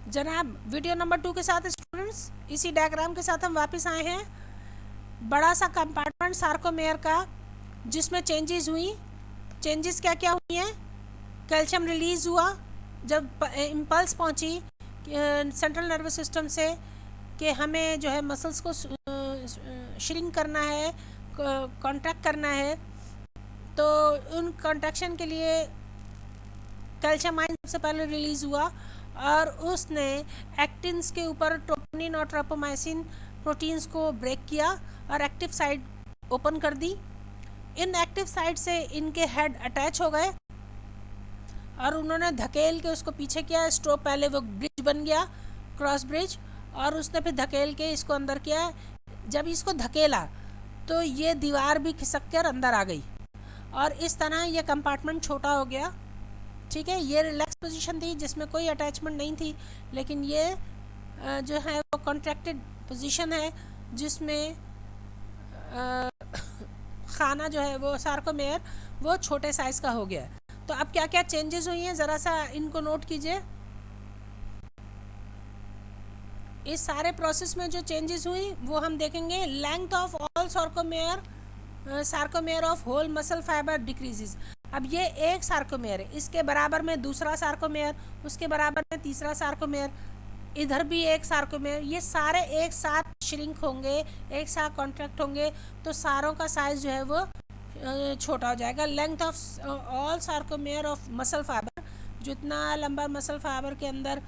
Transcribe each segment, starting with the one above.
जनाब video number 2 के साथ स्टूडेंट्स इसी डायग्राम के साथ हम वापस आए हैं। बड़ा सा कंपार्टमेंट सार्कोमेयर का जिसमें चेंजेस हुई। चेंजेस क्या क्या हुई हैं? कैल्शियम रिलीज़ हुआ जब इम्पल्स पहुंची सेंट्रल नर्वस सिस्टम से कि हमें जो है मसल्स को श्रिंक करना है, कॉन्ट्रैक्ट करना है। तो उन कॉन्ट्रैक्शन के लिए कैल्शियम आयन सबसे पहले रिलीज़ हुआ और उसने एक्टिन्स के ऊपर ट्रोपोनिन और ट्रोपोमाइसिन प्रोटीन्स को ब्रेक किया और एक्टिव साइट ओपन कर दी। इन एक्टिव साइट से इनके हेड अटैच हो गए और उन्होंने धकेल के उसको पीछे किया। स्ट्रोक पहले वो ब्रिज बन गया, क्रॉस ब्रिज, और उसने फिर धकेल के इसको अंदर किया। जब इसको धकेला तो ये दीवार भी खिसक कर अंदर आ गई और इस तरह ये कंपार्टमेंट छोटा हो गया। ठीक है, ये रिलैक्स पोजीशन थी जिसमें कोई अटैचमेंट नहीं थी, लेकिन ये जो है वो कॉन्ट्रैक्टेड पोजीशन है जिसमें खाना जो है वो सार्कोमेयर वो छोटे साइज़ का हो गया। तो अब क्या क्या चेंजेस हुई हैं ज़रा सा इनको नोट कीजिए। इस सारे प्रोसेस में जो चेंजेस हुई वो हम देखेंगे। Length of all sarcomere of whole muscle fibre decreases. अब ये एक सार्कोमेयर है, इसके बराबर में दूसरा सार्कोमेयर, उसके बराबर में तीसरा सार्कोमेयर, इधर भी एक सार्कोमेयर, ये सारे एक साथ श्रिंक होंगे, एक साथ कॉन्ट्रैक्ट होंगे, तो सारों का साइज जो है वो छोटा हो जाएगा। Length of all sarcomere of muscle fibre, जितना लंबा मसल फाइबर के अंदर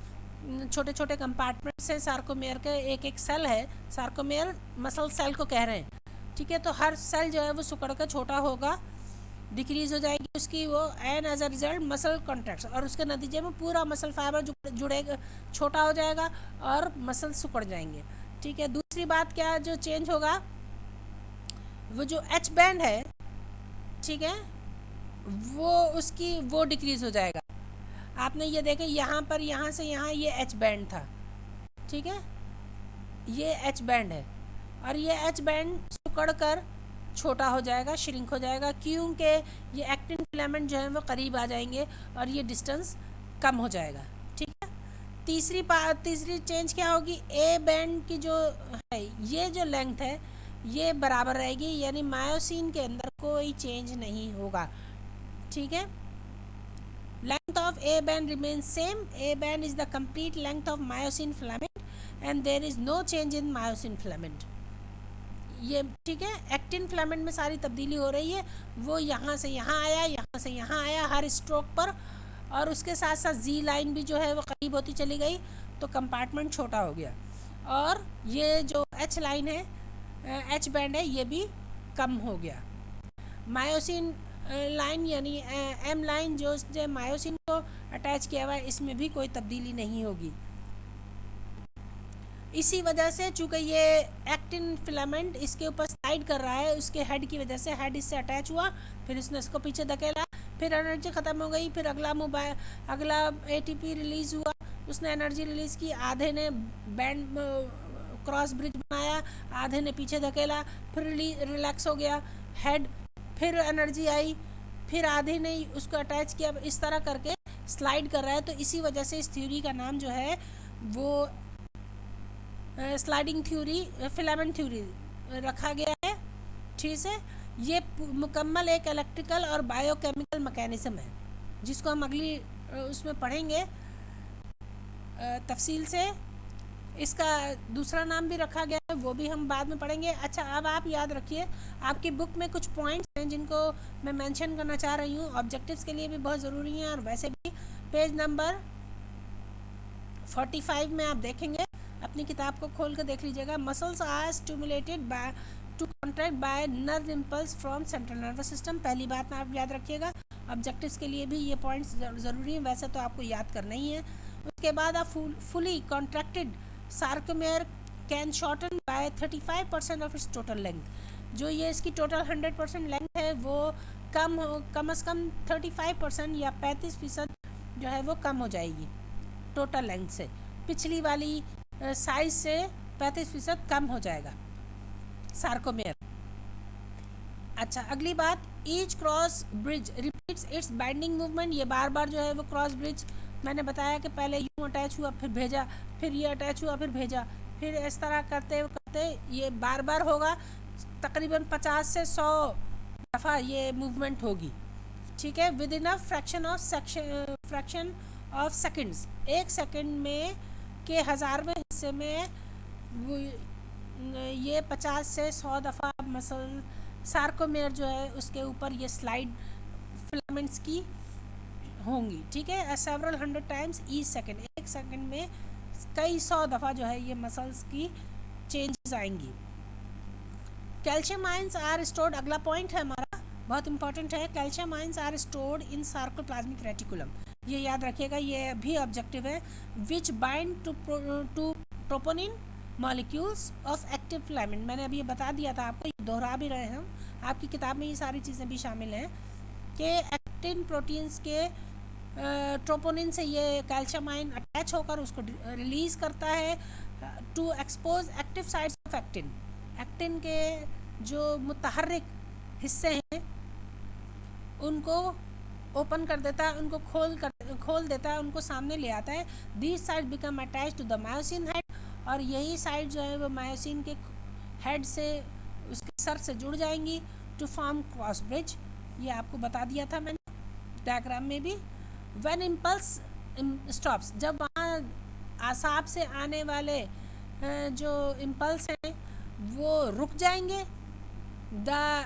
छोटे छोटे कंपार्टमेंट से सार्कोमेयर का एक एक सेल है, सार्कोमेयर मसल सेल को कह रहे हैं। ठीक है, तो हर सेल जो है वो सिकुड़ कर छोटा होगा, डिक्रीज हो जाएगी उसकी वो, and as a result muscle contracts, और उसके नतीजे में पूरा मसल फाइबर जुड़ेगा, छोटा हो जाएगा और मसल सिकुड़ जाएंगे। ठीक है, दूसरी बात क्या जो चेंज होगा, वो जो एच बैंड है, ठीक है, वो डिक्रीज हो जाएगा। आपने ये देखे यहाँ पर, यहाँ से यहाँ ये एच बैंड था। ठीक है, ये एच बैंड है और ये एच बैंड सिकुड़ कर छोटा हो जाएगा, श्रिंक हो जाएगा, क्योंकि ये एक्टिन फिलामेंट जो है वो करीब आ जाएंगे और ये डिस्टेंस कम हो जाएगा। ठीक है, तीसरी चेंज क्या होगी, ए बैंड की जो है ये जो लेंथ है ये बराबर रहेगी, यानी मायोसिन के अंदर कोई चेंज नहीं होगा। ठीक है, length of A band remains same. A band is the complete length of myosin filament and there is no change in myosin filament. ये ठीक है, एक्टिन फिलामेंट में सारी तब्दीली हो रही है, वो यहाँ से यहाँ आया, यहाँ से यहाँ आया हर स्ट्रोक पर, और उसके साथ साथ जी लाइन भी जो है वो करीब होती चली गई, तो कंपार्टमेंट छोटा हो गया। और ये जो एच लाइन है, एच बैंड है, ये भी कम हो गया। मायोसिन लाइन यानी एम लाइन जो मायोसिन को अटैच किया हुआ है, इसमें भी कोई तब्दीली नहीं होगी। इसी वजह से चूँकि ये एक्टिन फिलामेंट इसके ऊपर स्लाइड कर रहा है, उसके हेड की वजह से हेड इससे अटैच हुआ, फिर इसने इसको पीछे धकेला, फिर एनर्जी ख़त्म हो गई, फिर अगला एटीपी रिलीज़ हुआ, उसने एनर्जी रिलीज़ की, आधे ने बैंड क्रॉस ब्रिज बनाया, आधे ने पीछे धकेला, फिर रिलैक्स हो गया हेड, फिर एनर्जी आई, फिर आधे ने उसको अटैच किया, इस तरह करके स्लाइड कर रहा है। तो इसी वजह से इस थ्योरी का नाम जो है वो स्लाइडिंग थ्योरी, फिलामेंट थ्योरी रखा गया है। ठीक है, ये मुकम्मल एक इलेक्ट्रिकल और बायोकेमिकल मैकेनिज्म है जिसको हम अगली उसमें पढ़ेंगे तफसील से। इसका दूसरा नाम भी रखा गया है, वो भी हम बाद में पढ़ेंगे। अच्छा, अब आप याद रखिए, आपकी बुक में कुछ पॉइंट्स हैं जिनको मैं मेंशन करना चाह रही हूँ, ऑब्जेक्टिव्स के लिए भी बहुत ज़रूरी हैं, और वैसे भी पेज नंबर 45 में आप देखेंगे, अपनी किताब को खोल कर देख लीजिएगा। Muscles are stimulated by to contract by nerve impulse from central nervous system. पहली बात आप याद रखिएगा, ऑब्जेक्टिव्स के लिए भी ये पॉइंट्स ज़रूरी हैं, वैसे तो आपको याद करना ही है। उसके बाद आप fully contracted sarcomere can shorten by 35% of its total length. जो ये इसकी टोटल 100% लेंथ है वो कम से कम 35% या 35% जो है वो कम हो जाएगी टोटल लेंथ से, पिछली वाली साइज से 35% कम हो जाएगा सार्कोमेयर। अच्छा, अगली बात, each cross bridge repeats it's binding movement. ये बार बार जो है वो क्रॉस ब्रिज मैंने बताया कि पहले यूँ अटैच हुआ फिर भेजा, फिर ये अटैच हुआ फिर भेजा, फिर इस तरह करते करते ये बार बार होगा, तकरीबन 50 से 100 दफ़ा ये मूवमेंट होगी। ठीक है, with in a fraction of seconds, एक सेकंड में के हज़ारवें हिस्से में ये 50 से 100 दफ़ा मसल सार्कोमेयर जो है उसके ऊपर ये स्लाइड फिलामेंट्स की होंगी। ठीक है, सेवरल 100 टाइम्स ईच सेकंड, एक सेकंड में कई 100 दफ़ा जो है ये मसल्स की चेंजेस आएंगी। कैल्शियम आयंस आर स्टोर्ड, अगला पॉइंट है हमारा, बहुत इंपॉर्टेंट है। Calcium ions are stored in sarcoplasmic reticulum, ये याद रखिएगा, ये भी ऑब्जेक्टिव है। Which bind to troponin molecules of active filament, मैंने अभी ये बता दिया था आपको, ये दोहरा भी रहे हम, आपकी किताब में ये सारी चीज़ें भी शामिल हैं कि एक्टिन प्रोटीन्स के ट्रोपोनिन से ये कैल्शियम आयन अटैच होकर उसको रिलीज़ करता है to expose active sides of actin, actin के जो मुतहर्रिक हिस्से हैं उनको ओपन कर देता है, उनको खोल देता है, उनको सामने ले आता है। These side become attach to the myosin head, और यही साइड जो है वो मायोसिन के हेड से, उसके सर से जुड़ जाएंगी टू फॉर्म क्रॉस ब्रिज, ये आपको बता दिया था मैंने डायग्राम में भी। व्हेन इम्पल्स स्टॉप्स, जब वहाँ आसाब से आने वाले जो इम्पल्स हैं वो रुक जाएंगे, द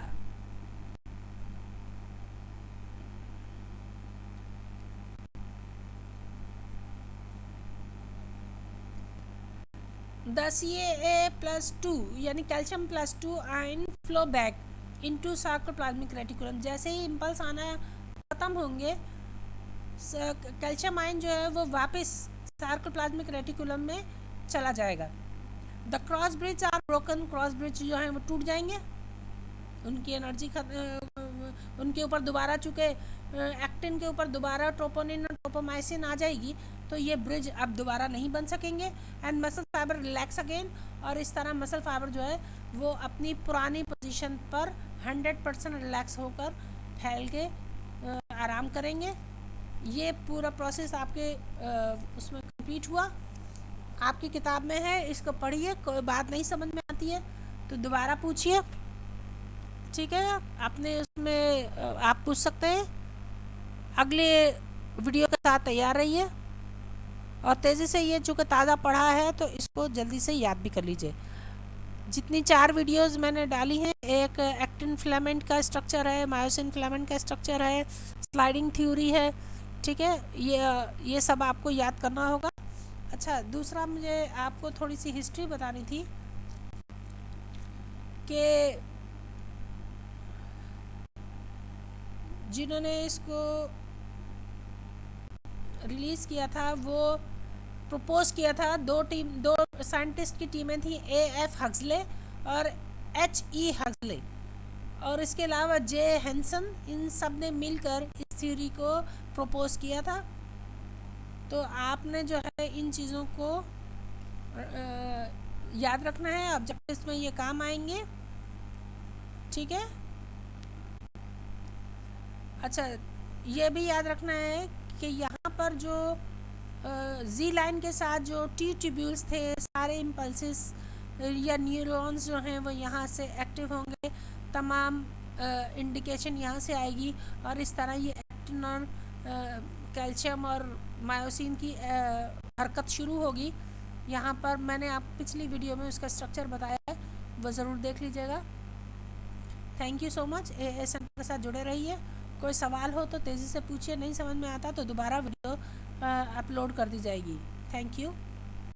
Ca+2 यानी calcium +2 ion flow back into sarcoplasmic reticulum, जैसे ही इम्पल्स आना ख़त्म होंगे कैल्शियम आयन जो है वो वापस सार्कोप्लाज्मिक रेटिकुलम में चला जाएगा। The cross bridge are broken, cross bridge जो है वो टूट जाएंगे, उनकी एनर्जी उनके ऊपर दोबारा, चूँकि एक्टिन के ऊपर दोबारा ट्रोपोनिन और ट्रोपोमाइसिन आ जाएगी तो ये ब्रिज अब दोबारा नहीं बन सकेंगे। And muscle fibre relax again, और इस तरह मसल फाइबर जो है वो अपनी पुरानी पोजीशन पर 100% रिलैक्स होकर फैल के आराम करेंगे। ये पूरा प्रोसेस आपके उसमें कंप्लीट हुआ, आपकी किताब में है, इसको पढ़िए, कोई बात नहीं समझ में आती है तो दोबारा पूछिए। ठीक है, आपने उसमें आप पूछ सकते हैं। अगले वीडियो के साथ तैयार रहिए और तेज़ी से, ये चूँकि ताज़ा पढ़ा है तो इसको जल्दी से याद भी कर लीजिए। जितनी 4 वीडियोस मैंने डाली हैं, एक एक्टिन फिलामेंट का स्ट्रक्चर है, मायोसिन फिलामेंट का स्ट्रक्चर है, स्लाइडिंग थ्योरी है, ठीक है, ये सब आपको याद करना होगा। अच्छा, दूसरा मुझे आपको थोड़ी सी हिस्ट्री बतानी थी कि जिन्होंने इसको रिलीज़ किया था वो प्रपोज किया था, दो साइंटिस्ट की टीमें थी, A.F. हक्सले और H.E. हक्सले, और इसके अलावा जे हैंसन, इन सब ने मिलकर इस थ्योरी को प्रपोज किया था। तो आपने जो है इन चीज़ों को याद रखना है, ऑब्जेक्टिव्स में ये काम आएंगे। ठीक है, अच्छा, ये भी याद रखना है कि यहाँ पर जो जी लाइन के साथ जो टी ट्यूब्यूल्स थे, सारे इम्पल्सिस या न्यूरॉन्स जो हैं वो यहाँ से एक्टिव होंगे, तमाम इंडिकेशन यहाँ से आएगी, और इस तरह ये एक्टिन और कैल्शियम और मायोसिन की हरकत शुरू होगी। यहाँ पर मैंने आप पिछली वीडियो में उसका स्ट्रक्चर बताया है, वो ज़रूर देख लीजिएगा। Thank you so much, ASN के साथ जुड़े रहिए। कोई सवाल हो तो तेज़ी से पूछिए, नहीं समझ में आता तो दोबारा वीडियो अपलोड कर दी जाएगी। Thank you.